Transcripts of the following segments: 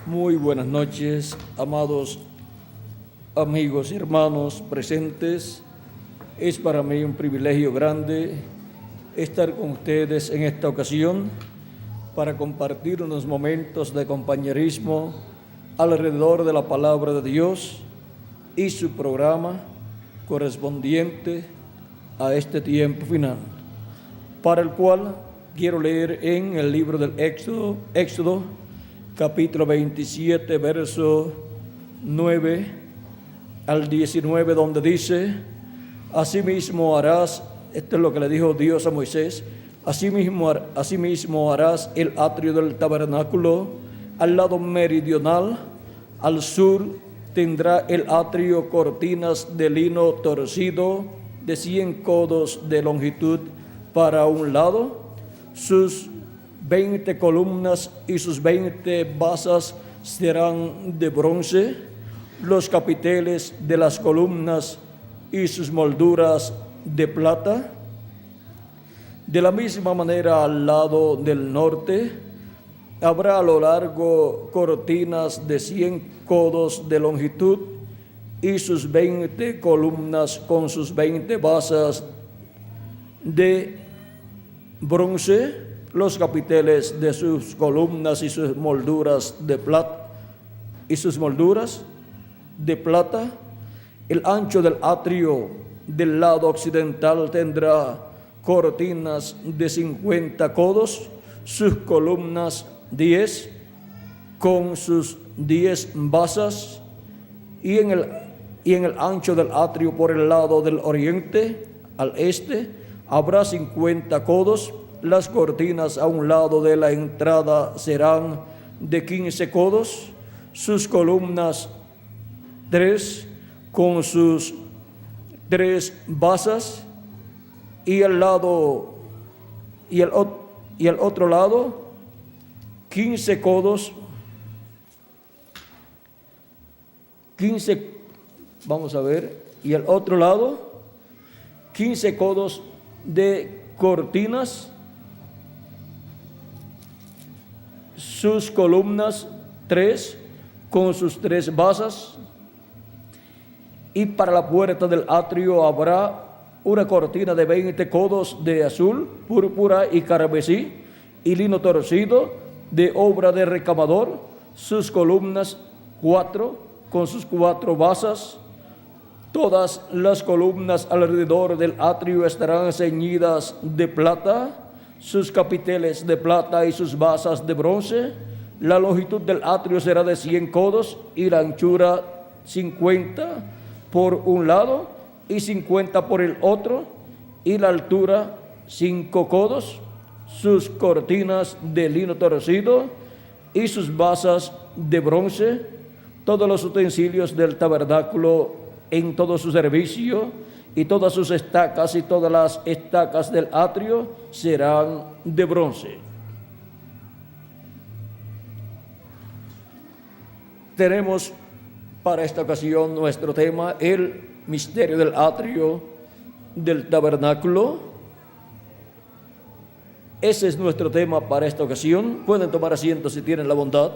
Muy buenas noches, amados amigos y hermanos presentes. Es para mí un privilegio grande estar con ustedes en esta ocasión para compartir unos momentos de compañerismo alrededor de la palabra de Dios y su programa correspondiente a este tiempo final, para el cual quiero leer en el libro del Éxodo, capítulo 27, verso 9 al 19, donde dice: asimismo harás, esto es lo que le dijo Dios a Moisés, asimismo harás el atrio del tabernáculo al lado meridional. Al sur tendrá el atrio cortinas de lino torcido de 100 codos de longitud para un lado, sus 20 columnas y sus 20 basas serán de bronce, los capiteles de las columnas y sus molduras de plata. De la misma manera, al lado del norte habrá a lo largo cortinas de 100 codos de longitud y sus 20 columnas con sus 20 basas de bronce, los capiteles de sus columnas y sus molduras de plata, El ancho del atrio del lado occidental tendrá cortinas de 50 codos, sus columnas 10 con sus 10 basas, y en el ancho del atrio por el lado del oriente al este habrá 50 codos. Las cortinas a un lado de la entrada serán de 15 codos, sus columnas 3 con sus 3 basas, y el otro lado 15 codos, 15, vamos a ver, y el otro lado 15 codos de cortinas, sus columnas 3 con sus 3 basas, y para la puerta del atrio habrá una cortina de 20 codos de azul, púrpura y carmesí y lino torcido de obra de recamador, sus columnas 4 con sus 4 basas. Todas las columnas alrededor del atrio estarán ceñidas de plata, sus capiteles de plata y sus basas de bronce. La longitud del atrio será de 100 codos y la anchura 50 por un lado y 50 por el otro, y la altura 5 codos, sus cortinas de lino torcido y sus basas de bronce. Todos los utensilios del tabernáculo en todo su servicio y todas sus estacas y todas las estacas del atrio serán de bronce. Tenemos para esta ocasión nuestro tema, el misterio del atrio del tabernáculo. Ese es nuestro tema para esta ocasión. Pueden tomar asiento si tienen la bondad.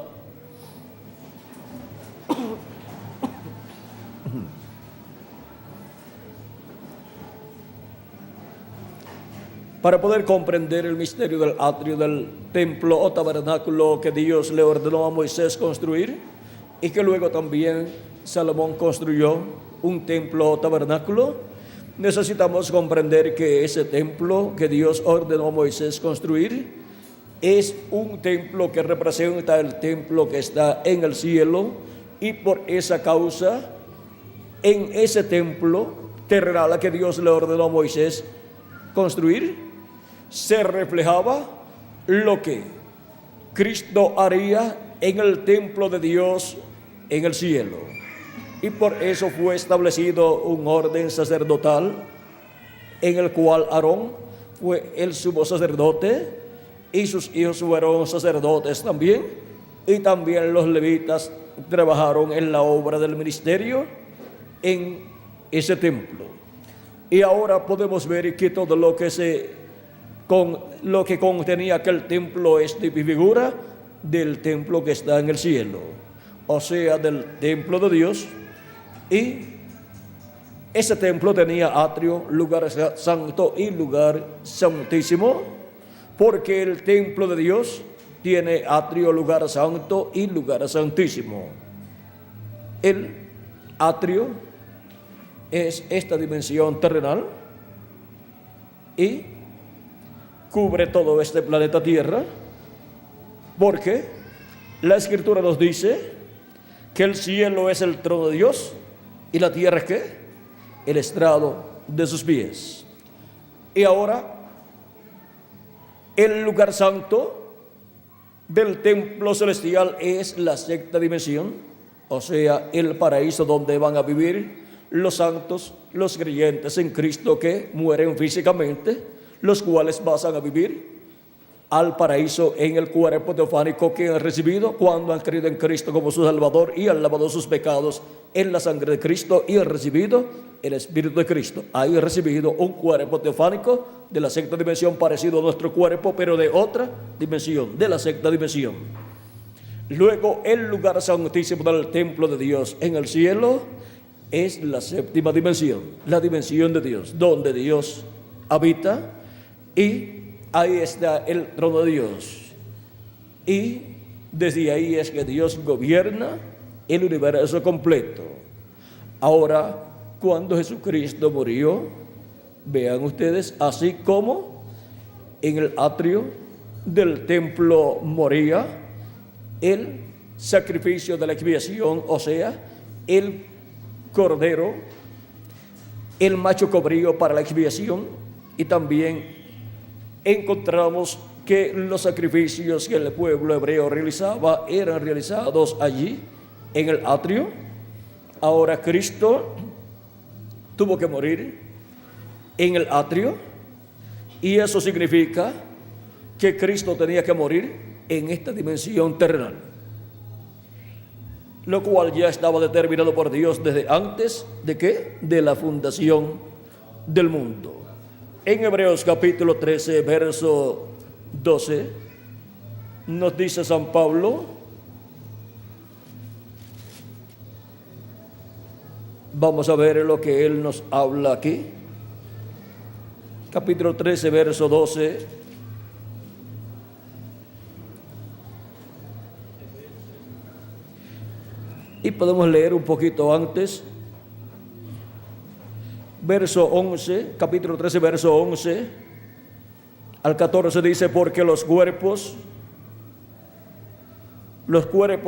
Para poder comprender el misterio del atrio del templo o tabernáculo que Dios le ordenó a Moisés construir, y que luego también Salomón construyó un templo o tabernáculo, necesitamos comprender que ese templo que Dios ordenó a Moisés construir es un templo que representa el templo que está en el cielo, y por esa causa en ese templo terrenal que Dios le ordenó a Moisés construir se reflejaba lo que Cristo haría en el templo de Dios en el cielo. Y por eso fue establecido un orden sacerdotal en el cual Aarón fue el sumo sacerdote y sus hijos fueron sacerdotes también, y también los levitas trabajaron en la obra del ministerio en ese templo. Y ahora podemos ver que todo lo que contenía aquel templo es de figura del templo que está en el cielo, o sea, del templo de Dios. Y ese templo tenía atrio, lugar santo y lugar santísimo, porque el templo de Dios tiene atrio, lugar santo y lugar santísimo. El atrio es esta dimensión terrenal y cubre todo este planeta Tierra, porque la Escritura nos dice que el cielo es el trono de Dios y la tierra es ¿qué? El estrado de sus pies. Y ahora el lugar santo del templo celestial es la sexta dimensión, o sea, el paraíso donde van a vivir los santos, los creyentes en Cristo que mueren físicamente, los cuales pasan a vivir al paraíso en el cuerpo teofánico que han recibido cuando han creído en Cristo como su Salvador y han lavado sus pecados en la sangre de Cristo y han recibido el Espíritu de Cristo. Ahí han recibido un cuerpo teofánico de la sexta dimensión parecido a nuestro cuerpo, pero de otra dimensión, de la sexta dimensión. Luego el lugar santísimo del templo de Dios en el cielo es la séptima dimensión, la dimensión de Dios, donde Dios habita, y ahí está el trono de Dios. Y desde ahí es que Dios gobierna el universo completo. Ahora, cuando Jesucristo murió, vean ustedes, así como en el atrio del templo moría el sacrificio de la expiación, o sea, el cordero, el macho cabrío para la expiación, y también encontramos que los sacrificios que el pueblo hebreo realizaba eran realizados allí en el atrio. Ahora Cristo tuvo que morir en el atrio, y eso significa que Cristo tenía que morir en esta dimensión terrenal, lo cual ya estaba determinado por Dios desde antes de ¿qué? De la fundación del mundo. En Hebreos capítulo 13, verso 12, nos dice San Pablo, vamos a ver lo que él nos habla aquí. Capítulo 13, verso 12. Y podemos leer un poquito antes. Verso 11, capítulo 13, verso 11 al 14 dice: porque los cuerpos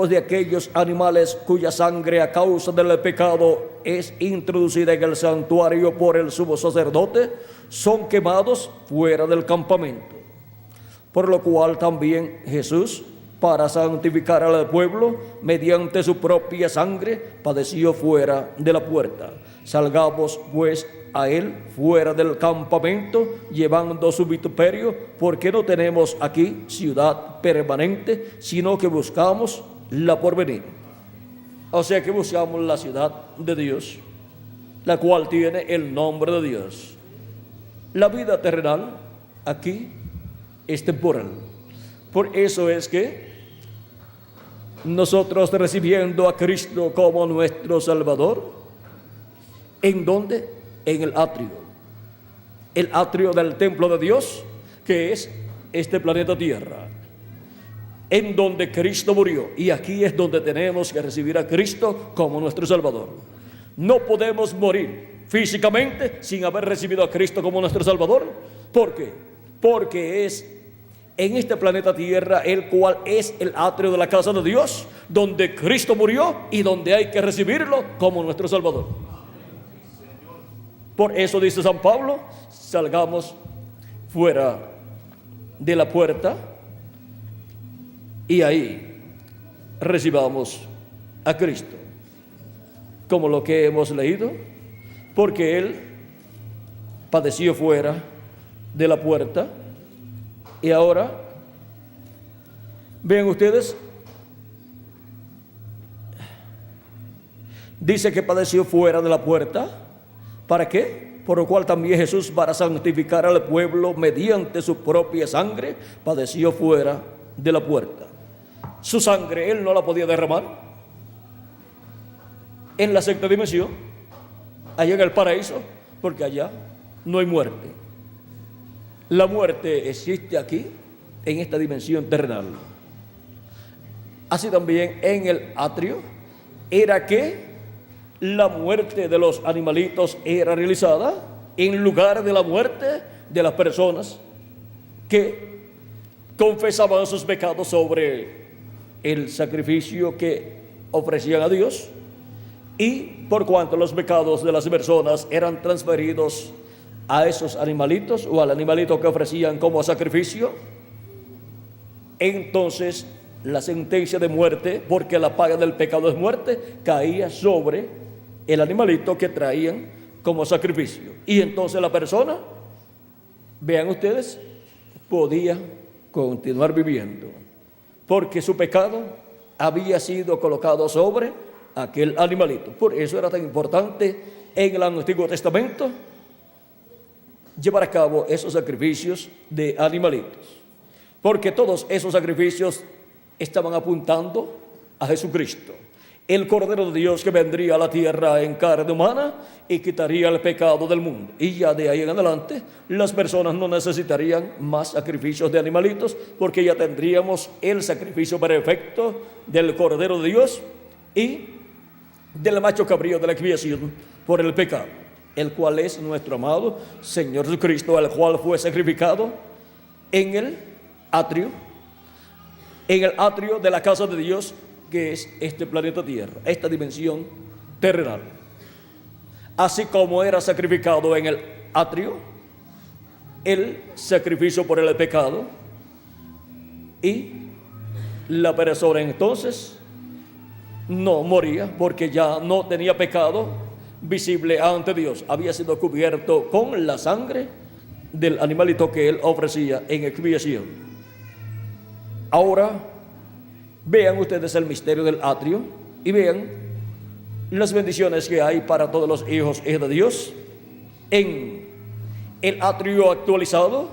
de aquellos animales cuya sangre a causa del pecado es introducida en el santuario por el sumo sacerdote, son quemados fuera del campamento. Por lo cual también Jesús, para santificar al pueblo, mediante su propia sangre, padeció fuera de la puerta. Salgamos pues a él fuera del campamento, llevando su vituperio, porque no tenemos aquí ciudad permanente, sino que buscamos la porvenir. O sea que buscamos la ciudad de Dios, la cual tiene el nombre de Dios. La vida terrenal aquí es temporal. Por eso es que nosotros, recibiendo a Cristo como nuestro Salvador, ¿en dónde? En el atrio del templo de Dios, que es este planeta Tierra, en donde Cristo murió. Y aquí es donde tenemos que recibir a Cristo como nuestro Salvador. No podemos morir físicamente sin haber recibido a Cristo como nuestro Salvador. ¿Por qué? Porque es en este planeta Tierra, el cual es el atrio de la casa de Dios, donde Cristo murió y donde hay que recibirlo como nuestro Salvador. Por eso dice San Pablo: salgamos fuera de la puerta y ahí recibamos a Cristo, como lo que hemos leído, porque Él padeció fuera de la puerta. Y ahora, vean ustedes, dice que padeció fuera de la puerta. ¿Para qué? Por lo cual también Jesús, para santificar al pueblo mediante su propia sangre, padeció fuera de la puerta. Su sangre Él no la podía derramar en la sexta dimensión, allá en el paraíso, porque allá no hay muerte. La muerte existe aquí, en esta dimensión terrenal. Así también en el atrio era que la muerte de los animalitos era realizada en lugar de la muerte de las personas que confesaban sus pecados sobre el sacrificio que ofrecían a Dios, y por cuanto los pecados de las personas eran transferidos a esos animalitos o al animalito que ofrecían como sacrificio, entonces la sentencia de muerte, porque la paga del pecado es muerte, caía sobre el animalito que traían como sacrificio. Y entonces la persona, vean ustedes, podía continuar viviendo, porque su pecado había sido colocado sobre aquel animalito. Por eso era tan importante en el Antiguo Testamento llevar a cabo esos sacrificios de animalitos, porque todos esos sacrificios estaban apuntando a Jesucristo, el Cordero de Dios que vendría a la tierra en carne humana y quitaría el pecado del mundo. Y ya de ahí en adelante las personas no necesitarían más sacrificios de animalitos, porque ya tendríamos el sacrificio perfecto del Cordero de Dios y del macho cabrío de la expiación por el pecado, el cual es nuestro amado Señor Jesucristo, el cual fue sacrificado en el atrio de la casa de Dios, que es este planeta Tierra, esta dimensión terrenal. Así como era sacrificado en el atrio el sacrificio por el pecado, y la persona entonces no moría, porque ya no tenía pecado visible ante Dios, había sido cubierto con la sangre del animalito que él ofrecía en expiación. Ahora vean ustedes el misterio del atrio y vean las bendiciones que hay para todos los hijos de Dios en el atrio actualizado,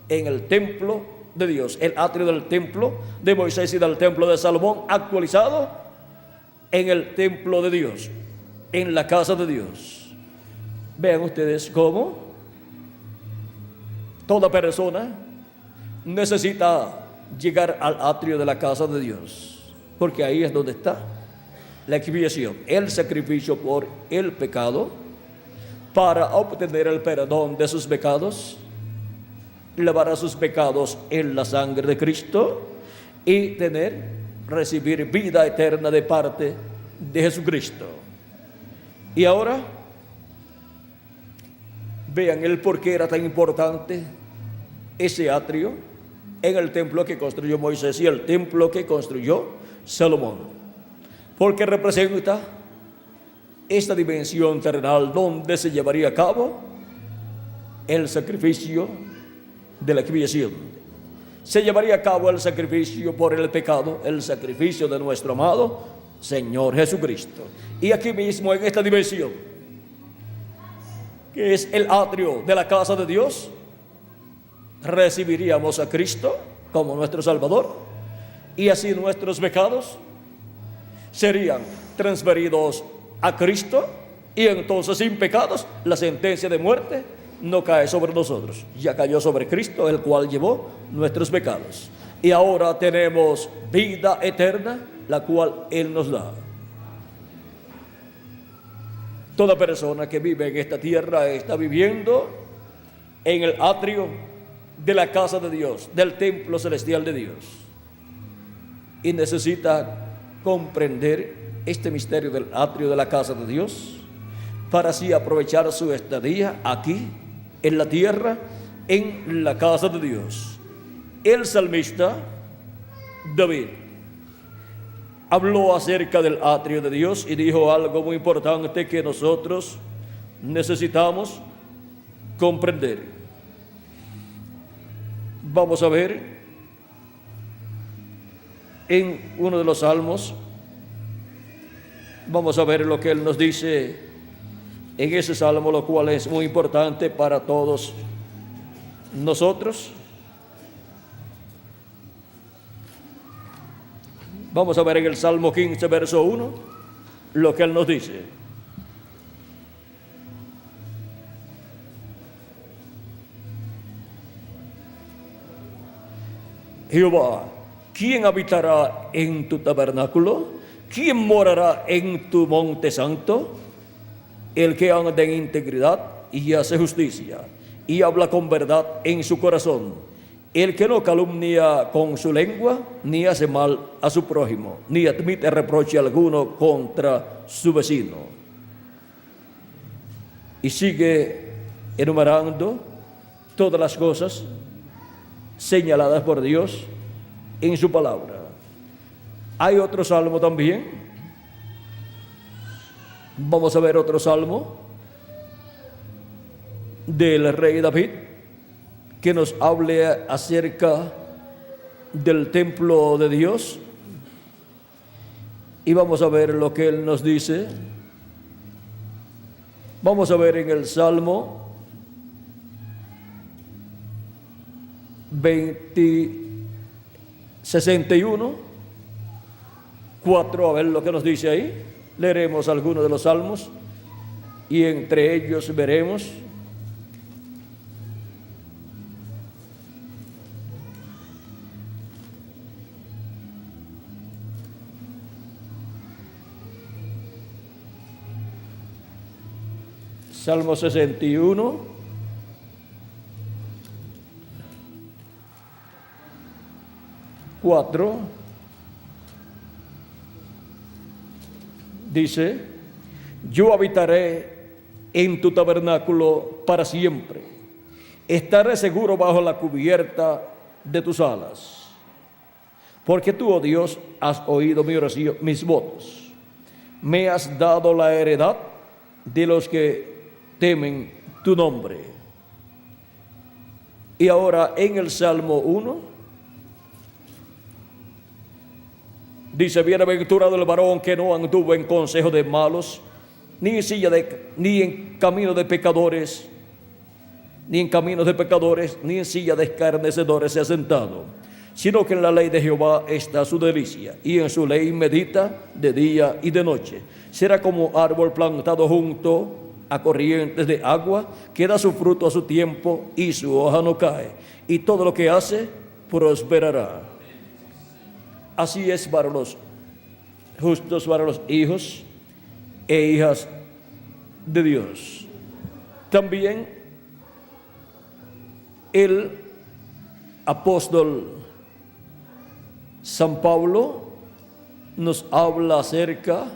en el templo de Dios, el atrio del templo de Moisés y del templo de Salomón actualizado en el templo de Dios, en la casa de Dios. Vean ustedes cómo toda persona necesita llegar al atrio de la casa de Dios, porque ahí es donde está la expiación, el sacrificio por el pecado, para obtener el perdón de sus pecados, lavar sus pecados en la sangre de Cristo y recibir vida eterna de parte de Jesucristo. Y ahora vean el por qué era tan importante ese atrio en el templo que construyó Moisés y el templo que construyó Salomón, porque representa esta dimensión terrenal donde se llevaría a cabo el sacrificio de la expiación. Se llevaría a cabo el sacrificio por el pecado, el sacrificio de nuestro amado Señor Jesucristo. Y aquí mismo en esta dimensión, que es el atrio de la casa de Dios, recibiríamos a Cristo como nuestro Salvador, y así nuestros pecados serían transferidos a Cristo, y entonces sin pecados la sentencia de muerte no cae sobre nosotros, ya cayó sobre Cristo, el cual llevó nuestros pecados, y ahora tenemos vida eterna, la cual Él nos da. Toda persona que vive en esta tierra está viviendo en el atrio de la casa de Dios, del templo celestial de Dios, y necesita comprender este misterio del atrio de la casa de Dios para así aprovechar su estadía aquí en la tierra, en la casa de Dios. El salmista David habló acerca del atrio de Dios y dijo algo muy importante que nosotros necesitamos comprender. Vamos a ver en uno de los salmos, vamos a ver lo que él nos dice en ese salmo, lo cual es muy importante para todos nosotros. Vamos a ver en el Salmo 15, verso 1, lo que él nos dice. Jehová, ¿quién habitará en tu tabernáculo? ¿Quién morará en tu monte santo? El que anda en integridad y hace justicia, y habla con verdad en su corazón. El que no calumnia con su lengua, ni hace mal a su prójimo, ni admite reproche alguno contra su vecino. Y sigue enumerando todas las cosas señaladas por Dios en su palabra. Hay otro salmo también. Vamos a ver otro salmo del rey David que nos hable acerca del templo de Dios, y vamos a ver lo que él nos dice. Vamos a ver en el Salmo 61, 4, a ver lo que nos dice ahí. Leeremos algunos de los salmos y entre ellos veremos Salmo 61, cuatro, dice: yo habitaré en tu tabernáculo para siempre, estaré seguro bajo la cubierta de tus alas, porque tú, oh Dios, has oído mi oración, mis votos, me has dado la heredad de los que temen tu nombre. Y ahora en el Salmo 1 dice: bienaventurado el varón que no anduvo en consejo de malos, ni en camino de pecadores, ni en silla de escarnecedores se ha sentado, sino que en la ley de Jehová está su delicia, y en su ley medita de día y de noche. Será como árbol plantado junto a corrientes de agua, que da su fruto a su tiempo, y su hoja no cae, y todo lo que hace prosperará. Así es para los justos, para los hijos e hijas de Dios. También el apóstol San Pablo nos habla acerca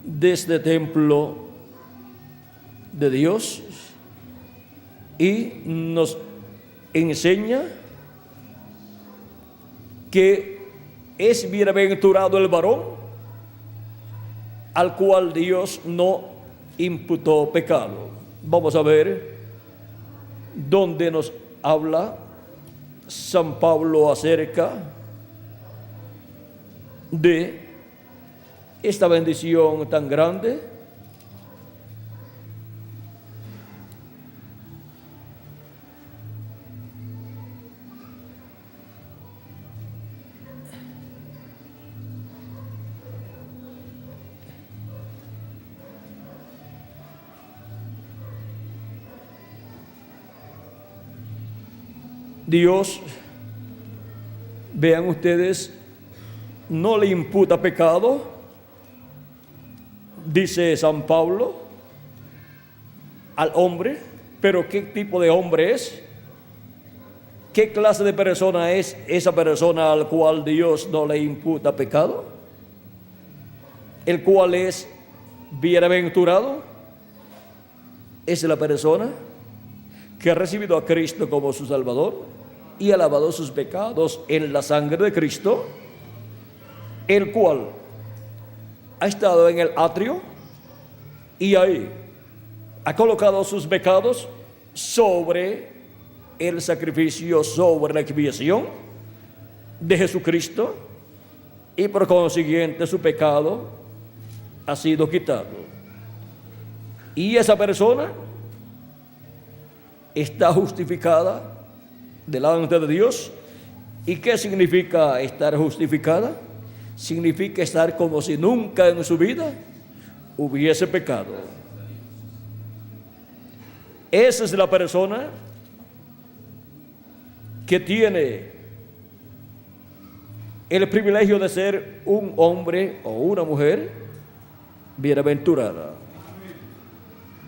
de este templo de Dios y nos enseña que es bienaventurado el varón al cual Dios no imputó pecado. Vamos a ver dónde nos habla San Pablo acerca de esta bendición tan grande. Dios, vean ustedes, no le imputa pecado, dice San Pablo, al hombre. Pero ¿qué tipo de hombre es? ¿Qué clase de persona es esa persona al cual Dios no le imputa pecado? El cual es bienaventurado es la persona que ha recibido a Cristo como su Salvador y ha lavado sus pecados en la sangre de Cristo, el cual ha estado en el atrio y ahí ha colocado sus pecados sobre el sacrificio, sobre la expiación de Jesucristo, y por consiguiente su pecado ha sido quitado. Y esa persona está justificada delante de Dios ¿Y qué significa estar justificada? Significa estar como si nunca en su vida hubiese pecado. Esa es la persona que tiene el privilegio de ser un hombre o una mujer bienaventurada.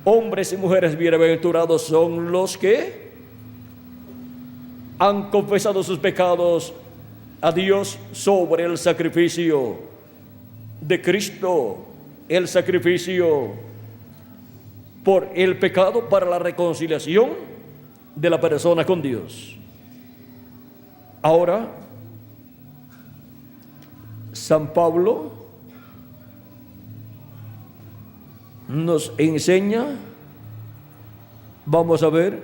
Hombres y mujeres bienaventurados son los que han confesado sus pecados a Dios sobre el sacrificio de Cristo, el sacrificio por el pecado para la reconciliación de la persona con Dios. Ahora, San Pablo nos enseña, vamos a ver,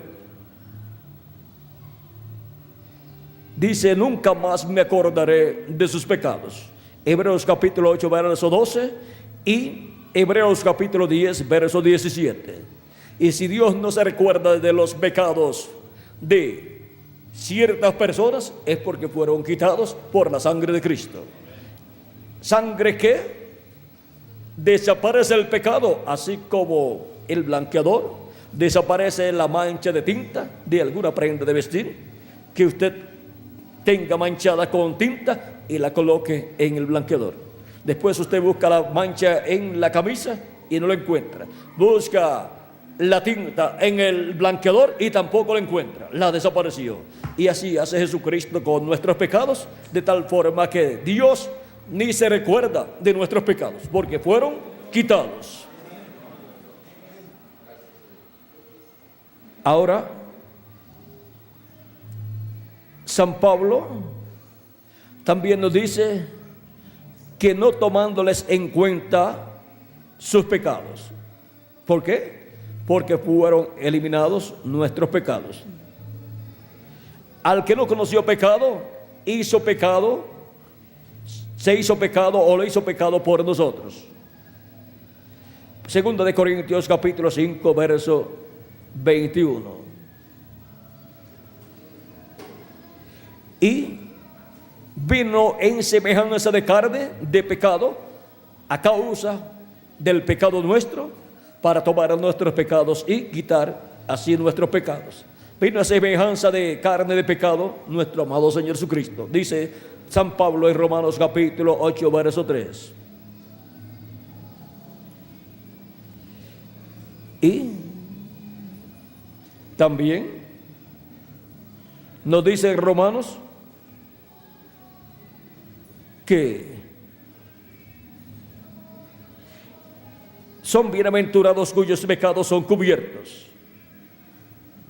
dice: nunca más me acordaré de sus pecados. Hebreos capítulo 8, verso 12 y Hebreos capítulo 10, verso 17. Y si Dios no se recuerda de los pecados de ciertas personas, es porque fueron quitados por la sangre de Cristo. Sangre que desaparece el pecado, así como el blanqueador desaparece la mancha de tinta de alguna prenda de vestir que usted tenga manchada con tinta y la coloque en el blanqueador. Después usted busca la mancha en la camisa y no la encuentra. Busca la tinta en el blanqueador y tampoco la encuentra. La desapareció. Y así hace Jesucristo con nuestros pecados, de tal forma que Dios ni se recuerda de nuestros pecados, porque fueron quitados. Ahora, San Pablo también nos dice que no tomándoles en cuenta sus pecados. ¿Por qué? Porque fueron eliminados nuestros pecados. Al que no conoció pecado, hizo pecado, se hizo pecado o lo hizo pecado por nosotros. Segunda de Corintios capítulo 5, verso 21. Y vino en semejanza de carne, de pecado, a causa del pecado nuestro, para tomar nuestros pecados y quitar así nuestros pecados. Vino a semejanza de carne de pecado nuestro amado Señor Jesucristo. Dice San Pablo en Romanos capítulo 8, verso 3. Y también nos dice en Romanos que son bienaventurados cuyos pecados son cubiertos.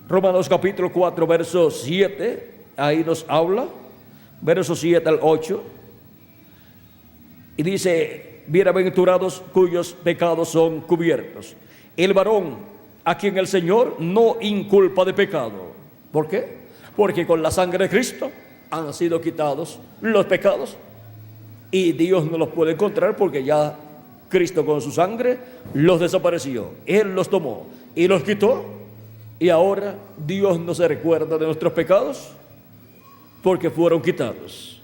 Romanos capítulo 4, verso 7, ahí nos habla, verso 7 al 8, y dice: bienaventurados cuyos pecados son cubiertos. El varón a quien el Señor no inculpa de pecado. ¿Por qué? Porque con la sangre de Cristo han sido quitados los pecados y Dios no los puede encontrar, porque ya Cristo con su sangre los desapareció. Él los tomó y los quitó, y ahora Dios no se recuerda de nuestros pecados porque fueron quitados.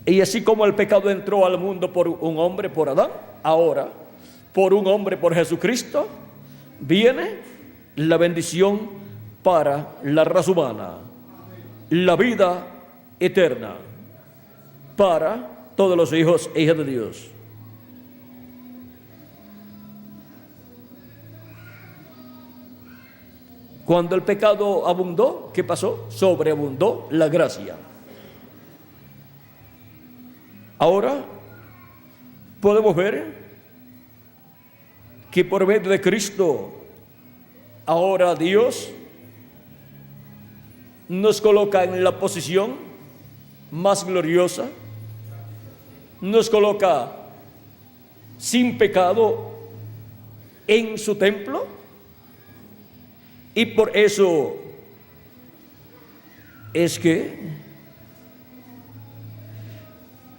Y así como el pecado entró al mundo por un hombre, por Adán, ahora por un hombre, por Jesucristo, viene la bendición para la raza humana, la vida eterna para todos los hijos e hijas de Dios. Cuando el pecado abundó, ¿qué pasó? Sobreabundó la gracia. Ahora podemos ver que por medio de Cristo, ahora Dios nos coloca en la posición más gloriosa, nos coloca sin pecado en su templo, y por eso es que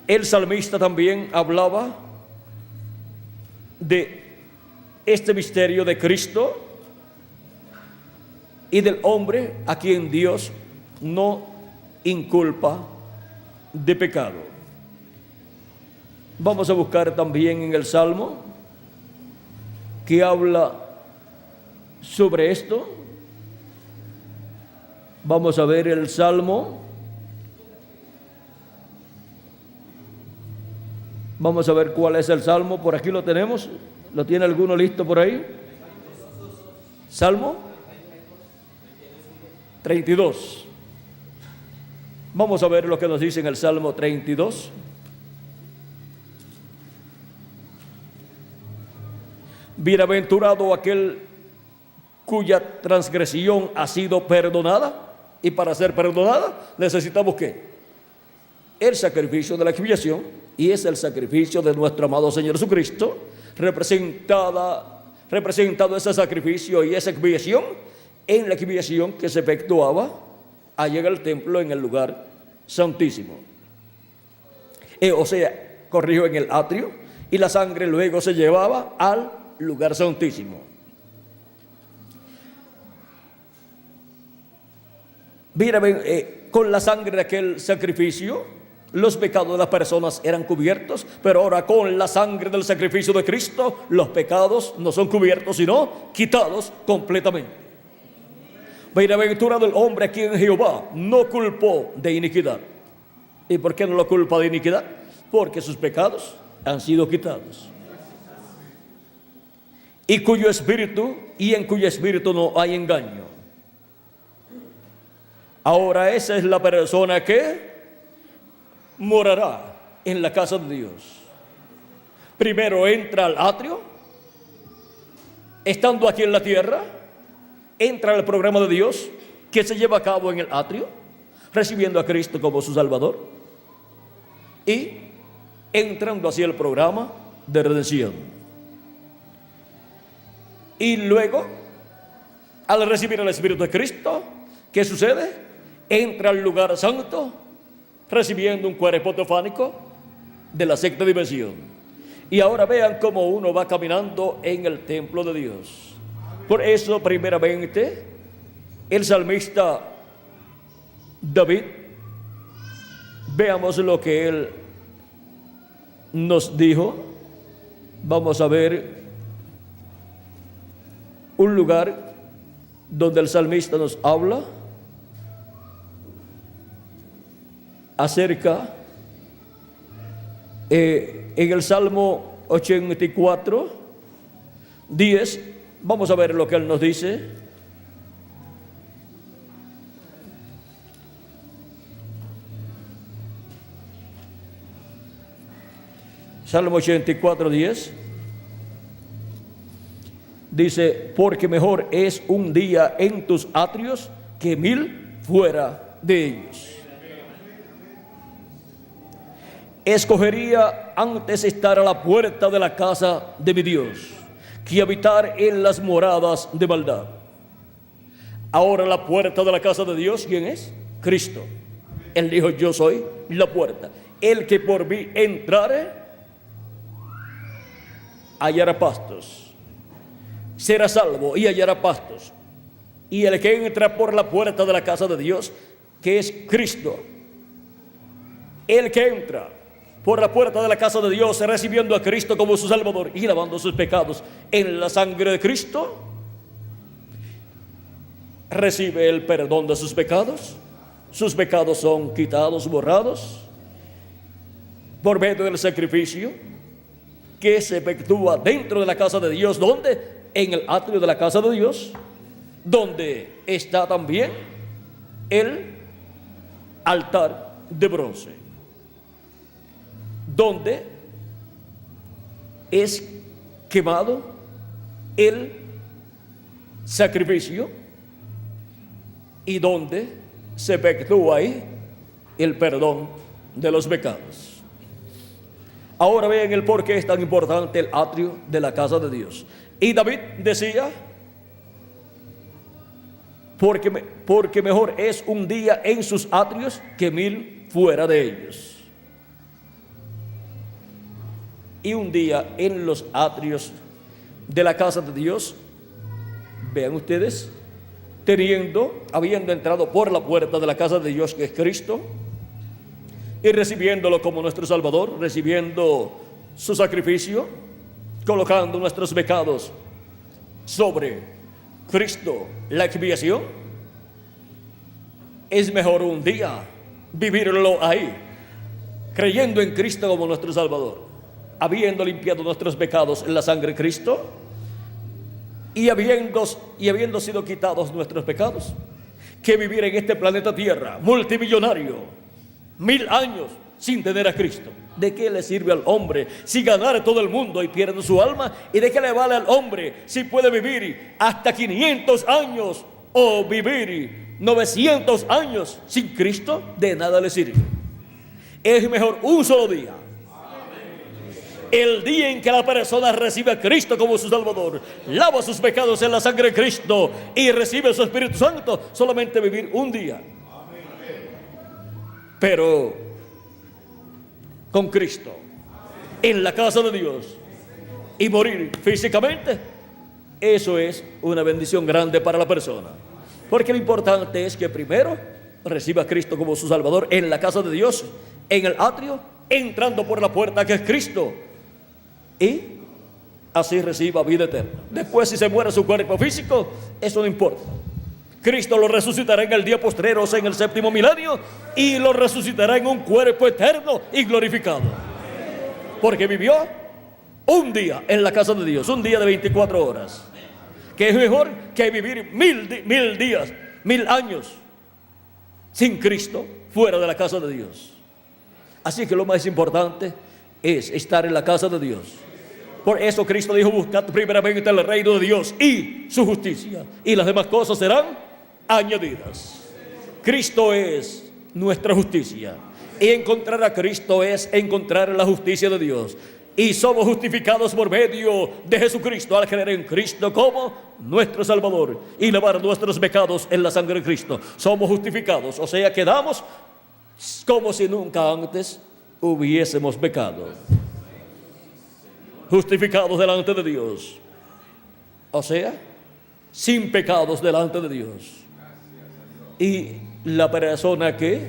el salmista también hablaba de este misterio de Cristo y del hombre a quien Dios no inculpa de pecado. Vamos a buscar también en el Salmo que habla sobre esto. Vamos a ver el Salmo. Vamos a ver cuál es el Salmo. Por aquí lo tenemos. ¿Lo tiene alguno listo por ahí? Salmo 32. Vamos a ver lo que nos dice en el Salmo 32. Bienaventurado aquel cuya transgresión ha sido perdonada. Y para ser perdonada necesitamos ¿qué? El sacrificio de la expiación, y es el sacrificio de nuestro amado Señor Jesucristo, representado ese sacrificio y esa expiación en la expiación que se efectuaba allá en el templo, en el lugar santísimo. Corrijo, en el atrio, y la sangre luego se llevaba al lugar santísimo. Mira, con la sangre de aquel sacrificio los pecados de las personas eran cubiertos, pero ahora con la sangre del sacrificio de Cristo los pecados no son cubiertos, sino quitados completamente. Bienaventurado el hombre a quien Jehová no culpó de iniquidad. ¿Y por qué no lo culpa de iniquidad? Porque sus pecados han sido quitados. Y en cuyo espíritu no hay engaño. Ahora esa es la persona que morará en la casa de Dios. Primero entra al atrio, estando aquí en la tierra, entra al programa de Dios que se lleva a cabo en el atrio, recibiendo a Cristo como su Salvador y entrando hacia el programa de redención. Y luego, al recibir el Espíritu de Cristo, ¿qué sucede? Entra al lugar santo, recibiendo un cuerpo teofánico de la sexta dimensión. Y ahora vean cómo uno va caminando en el templo de Dios. Por eso, primeramente, el salmista David, veamos lo que él nos dijo. Vamos a ver un lugar donde el salmista nos habla acerca, en el Salmo 84, 10, vamos a ver lo que él nos dice. Salmo 84, 10. Dice, porque mejor es un día en tus atrios que 1000 fuera de ellos. Escogería antes estar a la puerta de la casa de mi Dios que habitar en las moradas de maldad. Ahora la puerta de la casa de Dios, ¿quién es? Cristo. Él dijo, yo soy la puerta. El que por mí entrare, hallará pastos. Será salvo y hallará pastos. Y el que entra por la puerta de la casa de Dios, que es Cristo, el que entra por la puerta de la casa de Dios, recibiendo a Cristo como su Salvador y lavando sus pecados en la sangre de Cristo, recibe el perdón de sus pecados. Sus pecados son quitados, borrados, por medio del sacrificio que se efectúa dentro de la casa de Dios. ¿Dónde? En el atrio de la casa de Dios, donde está también el altar de bronce, donde es quemado el sacrificio y donde se efectúa ahí el perdón de los pecados. Ahora vean el por qué es tan importante el atrio de la casa de Dios. Y David decía, porque mejor es un día en sus atrios que 1000 fuera de ellos. Y un día en los atrios de la casa de Dios, vean ustedes, habiendo entrado por la puerta de la casa de Dios, que es Cristo, y recibiéndolo como nuestro Salvador, recibiendo su sacrificio, colocando nuestros pecados sobre Cristo, la expiación, es mejor un día vivirlo ahí, creyendo en Cristo como nuestro Salvador, habiendo limpiado nuestros pecados en la sangre de Cristo, y habiendo sido quitados nuestros pecados, que vivir en este planeta Tierra multimillonario 1000 años sin tener a Cristo. ¿De qué le sirve al hombre si ganara todo el mundo y pierde su alma? ¿Y de qué le vale al hombre si puede vivir hasta 500 años o vivir 900 años sin Cristo? De nada le sirve. Es mejor un solo día, el día en que la persona recibe a Cristo como su Salvador, lava sus pecados en la sangre de Cristo y recibe su Espíritu Santo, solamente vivir un día. Pero con Cristo en la casa de Dios y morir físicamente, eso es una bendición grande para la persona, porque lo importante es que primero reciba a Cristo como su Salvador en la casa de Dios, en el atrio, entrando por la puerta que es Cristo, y así reciba vida eterna. Después, si se muere su cuerpo físico, eso no importa. Cristo lo resucitará en el día postrero, o sea, en el 7º milenio, y lo resucitará en un cuerpo eterno y glorificado, porque vivió un día en la casa de Dios, un día de 24 horas, que es mejor que vivir 1000 días, 1000 años sin Cristo fuera de la casa de Dios. Así que lo más importante es estar en la casa de Dios. Por eso Cristo dijo: buscad primeramente el reino de Dios y su justicia, y las demás cosas serán añadidas. Cristo es nuestra justicia, y encontrar a Cristo es encontrar la justicia de Dios, y somos justificados por medio de Jesucristo al creer en Cristo como nuestro Salvador y lavar nuestros pecados en la sangre de Cristo. Somos justificados, o sea, quedamos como si nunca antes hubiésemos pecado, justificados delante de Dios, o sea, sin pecados delante de Dios. Y la persona que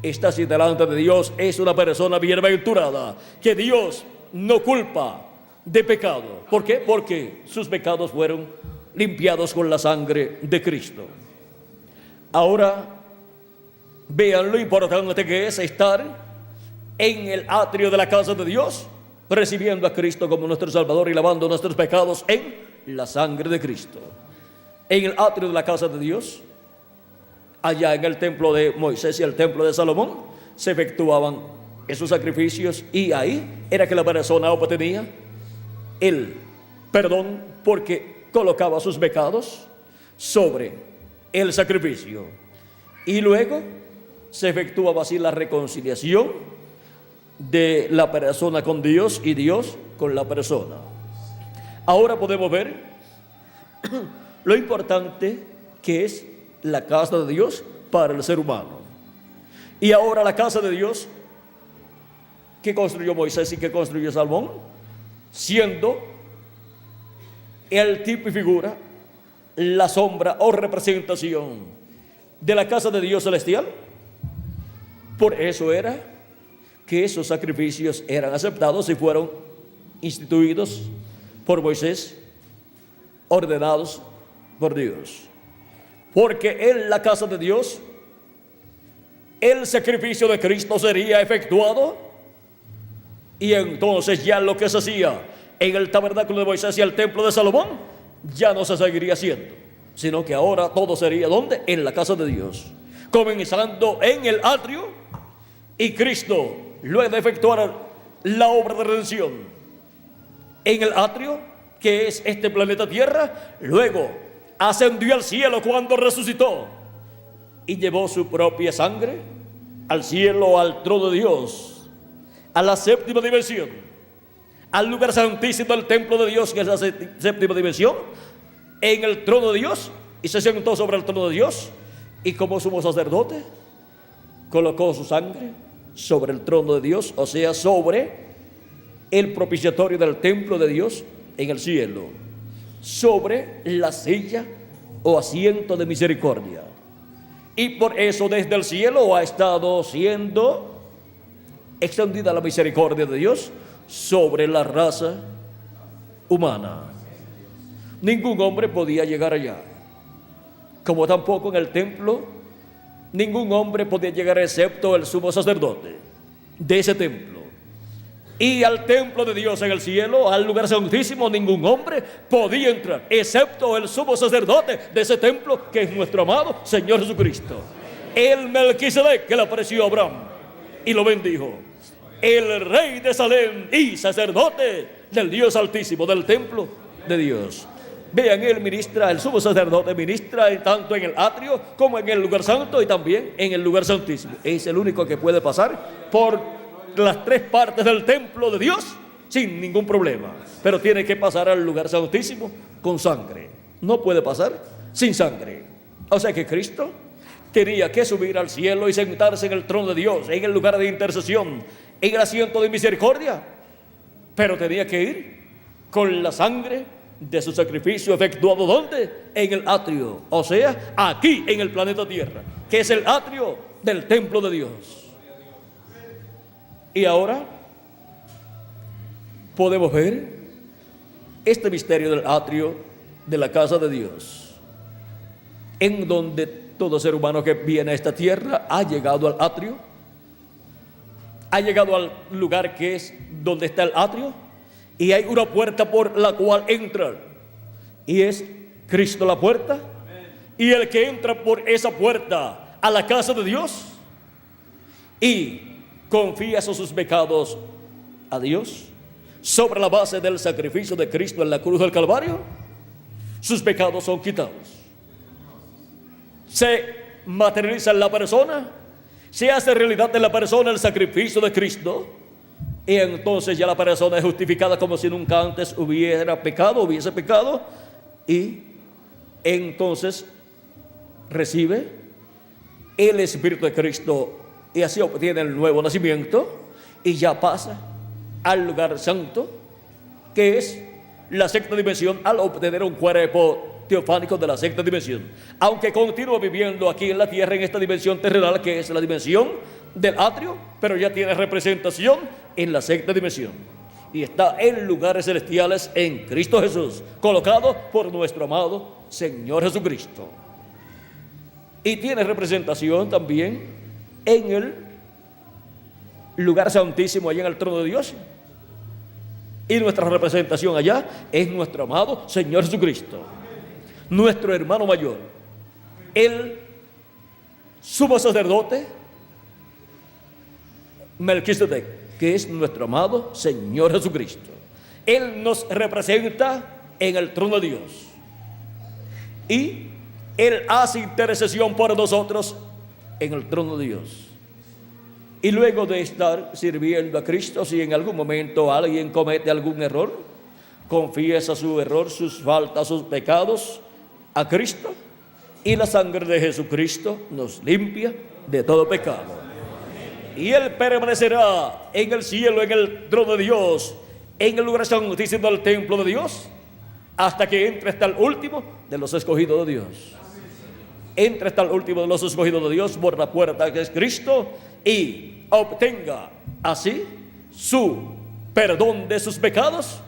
está así delante de Dios es una persona bienaventurada, que Dios no culpa de pecado. ¿Por qué? Porque sus pecados fueron limpiados con la sangre de Cristo. Ahora vean lo importante que es estar en el atrio de la casa de Dios, recibiendo a Cristo como nuestro Salvador y lavando nuestros pecados en la sangre de Cristo. En el atrio de la casa de Dios, allá en el templo de Moisés y el templo de Salomón, se efectuaban esos sacrificios, y ahí era que la persona obtenía el perdón, porque colocaba sus pecados sobre el sacrificio, y luego se efectuaba así la reconciliación de la persona con Dios y Dios con la persona. Ahora podemos ver lo importante que es la casa de Dios para el ser humano. Y ahora la casa de Dios que construyó Moisés y que construyó Salomón, siendo el tipo y figura, la sombra o representación de la casa de Dios celestial. Por eso era que esos sacrificios eran aceptados y fueron instituidos por Moisés, ordenados por Dios, porque en la casa de Dios el sacrificio de Cristo sería efectuado, y entonces ya lo que se hacía en el tabernáculo de Moisés y el templo de Salomón ya no se seguiría haciendo, sino que ahora todo sería ¿dónde? En la casa de Dios, comenzando en el atrio, y Cristo, luego de efectuar la obra de redención en el atrio, que es este planeta Tierra, luego ascendió al cielo cuando resucitó y llevó su propia sangre al cielo, al trono de Dios, a la 7ª dimensión, al lugar santísimo del templo de Dios, que es la 7ª dimensión, en el trono de Dios, y se sentó sobre el trono de Dios, y como sumo sacerdote colocó su sangre sobre el trono de Dios, o sea, sobre el propiciatorio del templo de Dios en el cielo. sobre la silla o asiento de misericordia. Y por eso desde el cielo ha estado siendo extendida la misericordia de Dios sobre la raza humana. Ningún hombre podía llegar allá, como tampoco en el templo ningún hombre podía llegar excepto el sumo sacerdote de ese templo. Y al templo de Dios en el cielo, al lugar santísimo, ningún hombre podía entrar excepto el sumo sacerdote de ese templo, que es nuestro amado Señor Jesucristo. El Melquisedec que le apareció a Abraham y lo bendijo, el rey de Salem y sacerdote del Dios Altísimo, del templo de Dios. Vean, él ministra, el sumo sacerdote ministra tanto en el atrio como en el lugar santo y también en el lugar santísimo. Es el único que puede pasar por las tres partes del templo de Dios sin ningún problema, pero tiene que pasar al lugar santísimo con sangre. No puede pasar sin sangre. O sea que Cristo tenía que subir al cielo y sentarse en el trono de Dios, en el lugar de intercesión, en el asiento de misericordia, pero tenía que ir con la sangre de su sacrificio efectuado, ¿dónde? En el atrio, o sea, aquí en el planeta Tierra, que es el atrio del templo de Dios. Y ahora podemos ver este misterio del atrio de la casa de Dios, en donde todo ser humano que viene a esta tierra ha llegado al atrio, ha llegado al lugar que es donde está el atrio, y hay una puerta por la cual entran, y es Cristo la puerta. Y el que entra por esa puerta a la casa de Dios y confiesa sus pecados a Dios sobre la base del sacrificio de Cristo en la cruz del Calvario, sus pecados son quitados. Se materializa en la persona, se hace realidad en la persona el sacrificio de Cristo, y entonces ya la persona es justificada como si nunca antes hubiese pecado, y entonces recibe el Espíritu de Cristo y así obtiene el nuevo nacimiento y ya pasa al lugar santo, que es la sexta dimensión, al obtener un cuerpo teofánico de la sexta dimensión, aunque continúa viviendo aquí en la tierra en esta dimensión terrenal, que es la dimensión del atrio, pero ya tiene representación en la sexta dimensión y está en lugares celestiales en Cristo Jesús, colocado por nuestro amado Señor Jesucristo, y tiene representación también en el lugar santísimo, allá en el trono de Dios. Y nuestra representación allá es nuestro amado Señor Jesucristo, nuestro hermano mayor, el sumo sacerdote Melquisedec, que es nuestro amado Señor Jesucristo. Él nos representa en el trono de Dios y Él hace intercesión por nosotros en el trono de Dios. Y luego de estar sirviendo a Cristo, si en algún momento alguien comete algún error, confiesa su error, sus faltas, sus pecados a Cristo, y la sangre de Jesucristo nos limpia de todo pecado. Y Él permanecerá en el cielo, en el trono de Dios, en el lugar santísimo del templo de Dios, hasta que entre hasta el último de los escogidos de Dios. Entre hasta el último de los escogidos de Dios por la puerta que es Cristo, y obtenga así su perdón de sus pecados.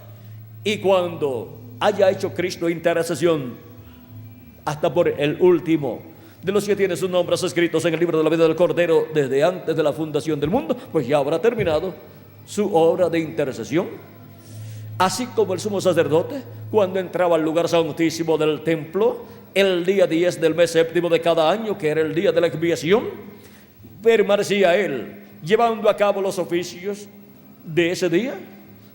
Y cuando haya hecho Cristo intercesión hasta por el último de los que tiene sus nombres escritos en el libro de la vida del Cordero desde antes de la fundación del mundo, pues ya habrá terminado su obra de intercesión. Así como el sumo sacerdote, cuando entraba al lugar santísimo del templo el día 10 del mes séptimo de cada año, que era el día de la expiación, permanecía él llevando a cabo los oficios de ese día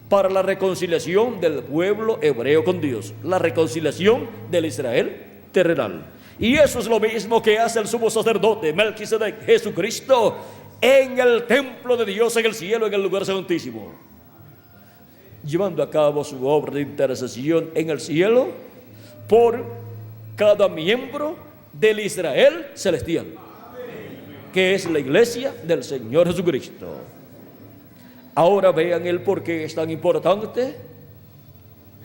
para la reconciliación del pueblo hebreo con Dios, la reconciliación del Israel terrenal. Y eso es lo mismo que hace el sumo sacerdote Melquisedec, Jesucristo, en el templo de Dios en el cielo, en el lugar santísimo, llevando a cabo su obra de intercesión en el cielo por cada miembro del Israel celestial, que es la iglesia del Señor Jesucristo. Ahora vean el por qué es tan importante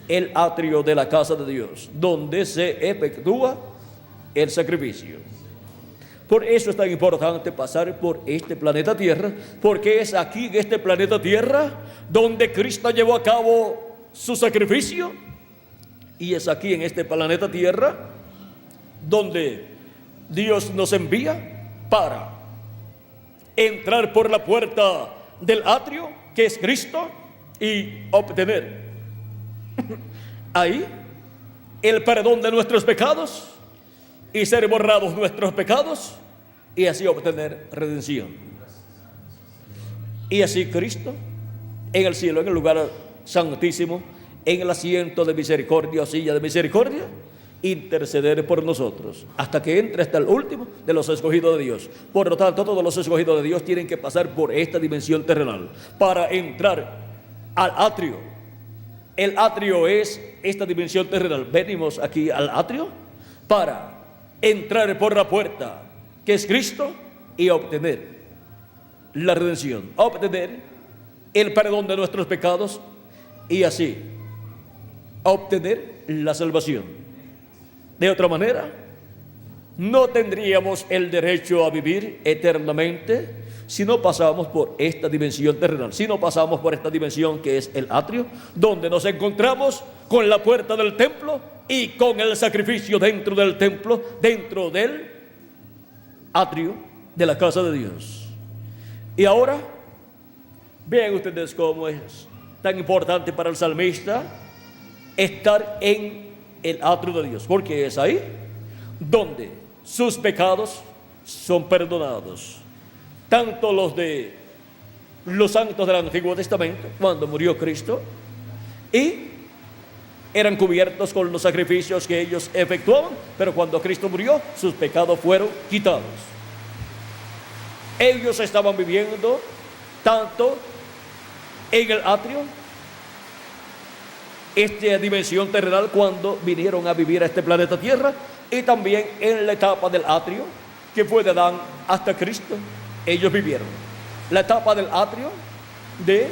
el atrio de la casa de Dios, donde se efectúa el sacrificio. Por eso es tan importante pasar por este planeta Tierra, porque es aquí en este planeta Tierra donde Cristo llevó a cabo su sacrificio, y es aquí en este planeta Tierra donde Dios nos envía para entrar por la puerta del atrio, que es Cristo, y obtener ahí el perdón de nuestros pecados y ser borrados nuestros pecados, y así obtener redención. Y así Cristo en el cielo, en el lugar santísimo, en el asiento de misericordia o silla de misericordia, interceder por nosotros hasta que entre hasta el último de los escogidos de Dios. Por lo tanto, todos los escogidos de Dios tienen que pasar por esta dimensión terrenal para entrar al atrio. El atrio es esta dimensión terrenal. Venimos aquí al atrio para entrar por la puerta, que es Cristo, y obtener la redención, obtener el perdón de nuestros pecados, y así obtener la salvación. De otra manera, no tendríamos el derecho a vivir eternamente si no pasamos por esta dimensión terrenal, si no pasamos por esta dimensión que es el atrio, donde nos encontramos con la puerta del templo y con el sacrificio dentro del templo, dentro del atrio de la casa de Dios. Y ahora, vean ustedes cómo es tan importante para el salmista estar en el atrio de Dios, porque es ahí donde sus pecados son perdonados, tanto los de los santos del Antiguo Testamento, cuando murió Cristo, y eran cubiertos con los sacrificios que ellos efectuaban, pero cuando Cristo murió, sus pecados fueron quitados. Ellos estaban viviendo tanto en el atrio, esta dimensión terrenal, cuando vinieron a vivir a este planeta Tierra, y también en la etapa del atrio, que fue de Adán hasta Cristo. Ellos vivieron la etapa del atrio de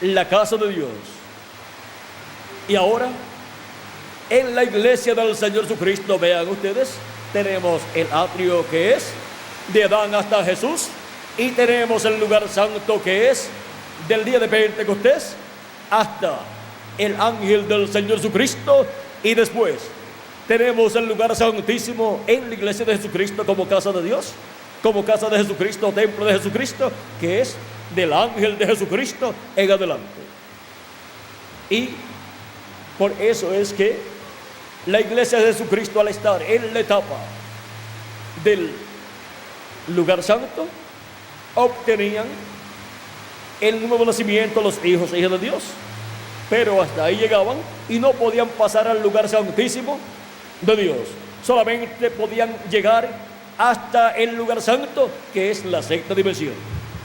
la casa de Dios. Y ahora, en la iglesia del Señor Jesucristo, vean ustedes, tenemos el atrio que es de Adán hasta Jesús, y tenemos el lugar santo que es del día de Pentecostés hasta el ángel del Señor Jesucristo, y después tenemos el lugar santísimo en la iglesia de Jesucristo como casa de Dios, como casa de Jesucristo, templo de Jesucristo, que es del ángel de Jesucristo en adelante. Y por eso es que la iglesia de Jesucristo, al estar en la etapa del lugar santo, obtenían el nuevo nacimiento los hijos e hijas de Dios, pero hasta ahí llegaban y no podían pasar al lugar santísimo de Dios. Solamente podían llegar hasta el lugar santo, que es la sexta dimensión,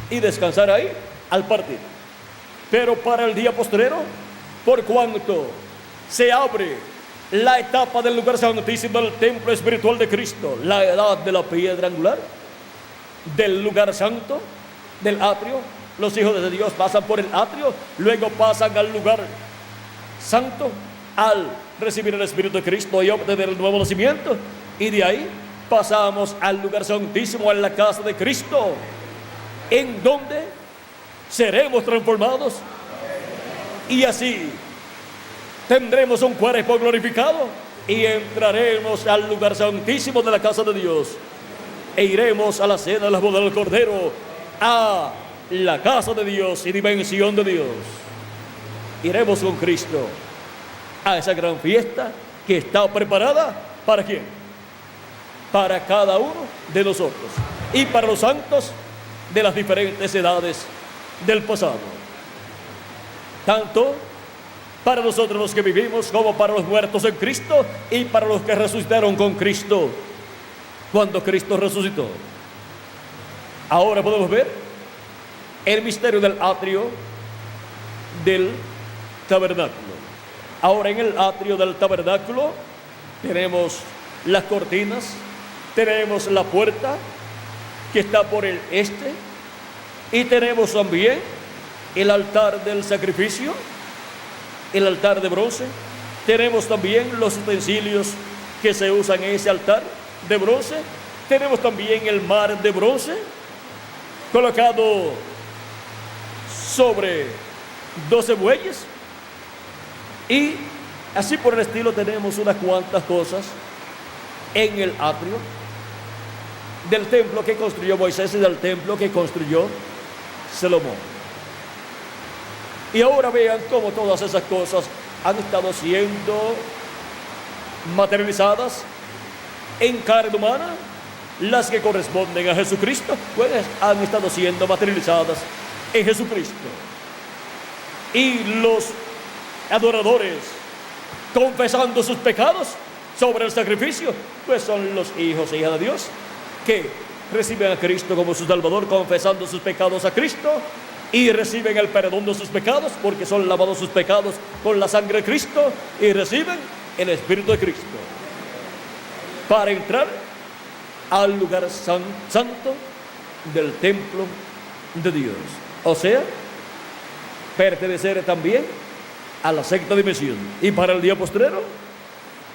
y descansar ahí al partir. Pero para el día postrero, por cuanto se abre la etapa del lugar santísimo del templo espiritual de Cristo, la edad de la piedra angular, del lugar santo, del atrio, los hijos de Dios pasan por el atrio, luego pasan al lugar santo al recibir el Espíritu de Cristo y obtener el nuevo nacimiento, y de ahí pasamos al lugar santísimo, en la casa de Cristo, en donde seremos transformados, y así tendremos un cuerpo glorificado y entraremos al lugar santísimo de la casa de Dios, e iremos a la cena de la boda del Cordero, a la casa de Dios y dimensión de Dios. Iremos con Cristo a esa gran fiesta que está preparada ¿para quién? Para cada uno de nosotros y para los santos de las diferentes edades del pasado, tanto para nosotros los que vivimos como para los muertos en Cristo y para los que resucitaron con Cristo cuando Cristo resucitó. Ahora podemos ver el misterio del atrio del tabernáculo. Ahora, en el atrio del tabernáculo tenemos las cortinas, tenemos la puerta que está por el este, y tenemos también el altar del sacrificio, el altar de bronce. Tenemos también los utensilios que se usan en ese altar de bronce. Tenemos también el mar de bronce colocado sobre 12 bueyes. Y así por el estilo tenemos unas cuantas cosas en el atrio del templo que construyó Moisés y del templo que construyó Salomón. Y ahora vean cómo todas esas cosas han estado siendo materializadas en carne humana. Las que corresponden a Jesucristo, pues han estado siendo materializadas en Jesucristo. Y los adoradores, confesando sus pecados sobre el sacrificio, pues son los hijos e hijas de Dios que reciben a Cristo como su Salvador, confesando sus pecados a Cristo, y reciben el perdón de sus pecados porque son lavados sus pecados con la sangre de Cristo, y reciben el Espíritu de Cristo para entrar al lugar santo del templo de Dios. O sea, pertenecer también a la sexta dimensión. Y para el día postrero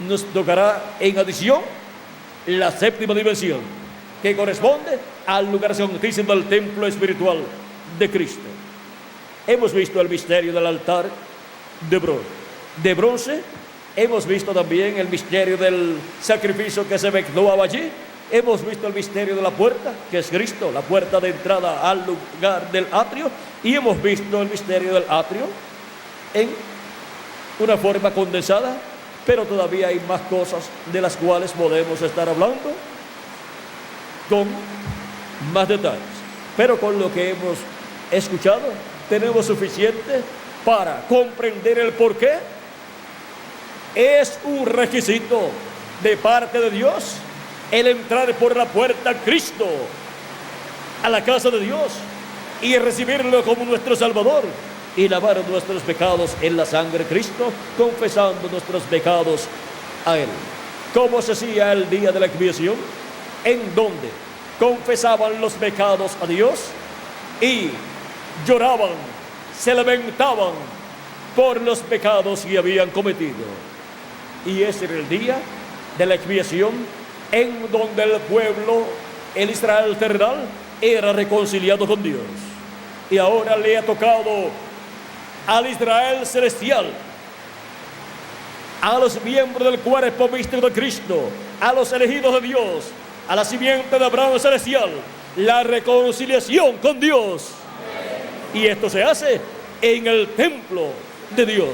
nos tocará en adición la séptima dimensión, que corresponde al lugar santísimo del templo espiritual de Cristo. Hemos visto el misterio del altar de bronce. Hemos visto también el misterio del sacrificio que se efectuaba allí. Hemos visto el misterio de la puerta, que es Cristo, la puerta de entrada al lugar del atrio. Y hemos visto el misterio del atrio en una forma condensada, pero todavía hay más cosas de las cuales podemos estar hablando con más detalles. Pero con lo que hemos escuchado, tenemos suficiente para comprender el porqué. Es un requisito de parte de Dios el entrar por la puerta a Cristo, a la casa de Dios, y recibirlo como nuestro Salvador, y lavar nuestros pecados en la sangre de Cristo, confesando nuestros pecados a Él. ¿Cómo se hacía el día de la expiación? En donde confesaban los pecados a Dios y lloraban, se lamentaban por los pecados que habían cometido. Y ese era el día de la expiación, en donde el pueblo, el Israel terrenal, era reconciliado con Dios. Y ahora le ha tocado al Israel celestial, a los miembros del cuerpo místico de Cristo, a los elegidos de Dios, a la simiente de Abraham celestial, la reconciliación con Dios. Y esto se hace en el templo de Dios,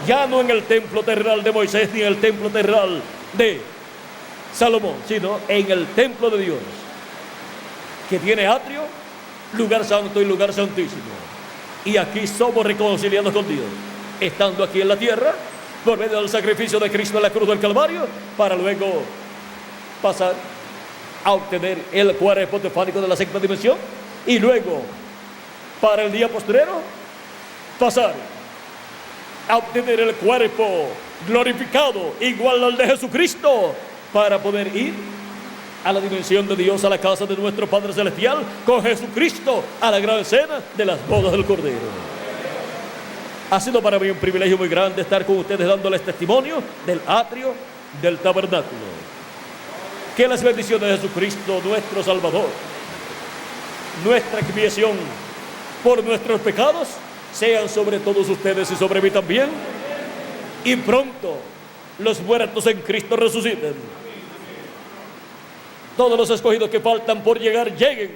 ya no en el templo terrenal de Moisés ni en el templo terrenal de Salomón, sino en el templo de Dios, que tiene atrio, lugar santo y lugar santísimo. Y aquí somos reconciliados con Dios, estando aquí en la tierra, por medio del sacrificio de Cristo en la cruz del Calvario, para luego pasar a obtener el cuerpo teofánico de la sexta dimensión, y luego, para el día postrero, pasar a obtener el cuerpo glorificado, igual al de Jesucristo, para poder ir a la dimensión de Dios, a la casa de nuestro Padre Celestial, con Jesucristo, a la gran cena de las bodas del Cordero. Ha sido para mí un privilegio muy grande estar con ustedes dándoles testimonio del atrio del tabernáculo. Que las bendiciones de Jesucristo, nuestro Salvador, nuestra expiación por nuestros pecados, sean sobre todos ustedes y sobre mí también. Y pronto los muertos en Cristo resuciten. Todos los escogidos que faltan por llegar, lleguen.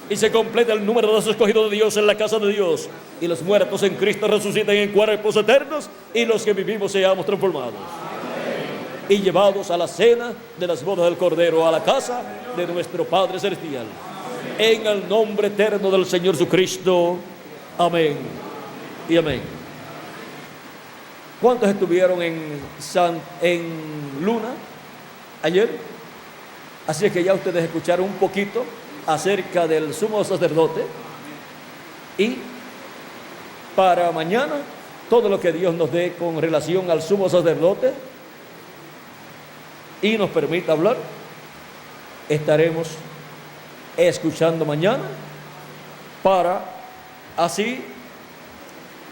Y se completa el número de los escogidos de Dios en la casa de Dios. Y los muertos en Cristo resuciten en cuerpos eternos. Y los que vivimos seamos transformados. Y llevados a la cena de las bodas del Cordero, a la casa de nuestro Padre Celestial. En el nombre eterno del Señor Jesucristo. Amén y amén. ¿Cuántos estuvieron en Luna ayer? Así es que ya ustedes escucharon un poquito acerca del sumo sacerdote. Y para mañana, todo lo que Dios nos dé con relación al sumo sacerdote y nos permita hablar, estaremos escuchando mañana, para así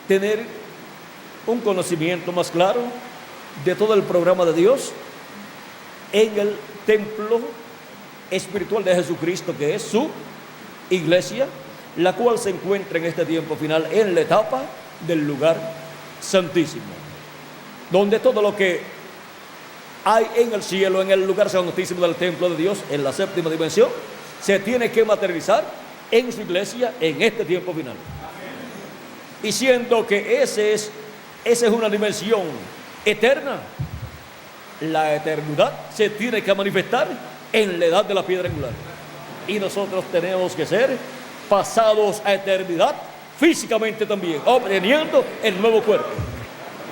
tener un conocimiento más claro de todo el programa de Dios en el templo espiritual de Jesucristo, que es su iglesia, la cual se encuentra en este tiempo final en la etapa del lugar santísimo, donde todo lo que hay en el cielo, en el lugar santísimo del templo de Dios, en la séptima dimensión, se tiene que materializar en su iglesia en este tiempo final. Y siendo que esa es una dimensión eterna, la eternidad se tiene que manifestar en la edad de la piedra angular. Y nosotros tenemos que ser pasados a eternidad físicamente también, obteniendo el nuevo cuerpo.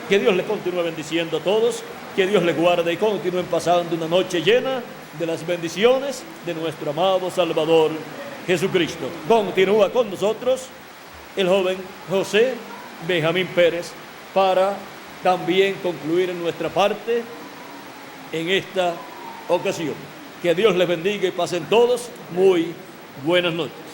Que Dios les continúe bendiciendo a todos, que Dios les guarde y continúen pasando una noche llena de las bendiciones de nuestro amado Salvador Jesucristo. Continúa con nosotros el joven José Benjamín Pérez para también concluir en nuestra parte en esta ocasión. Que Dios les bendiga y pasen todos muy buenas noches.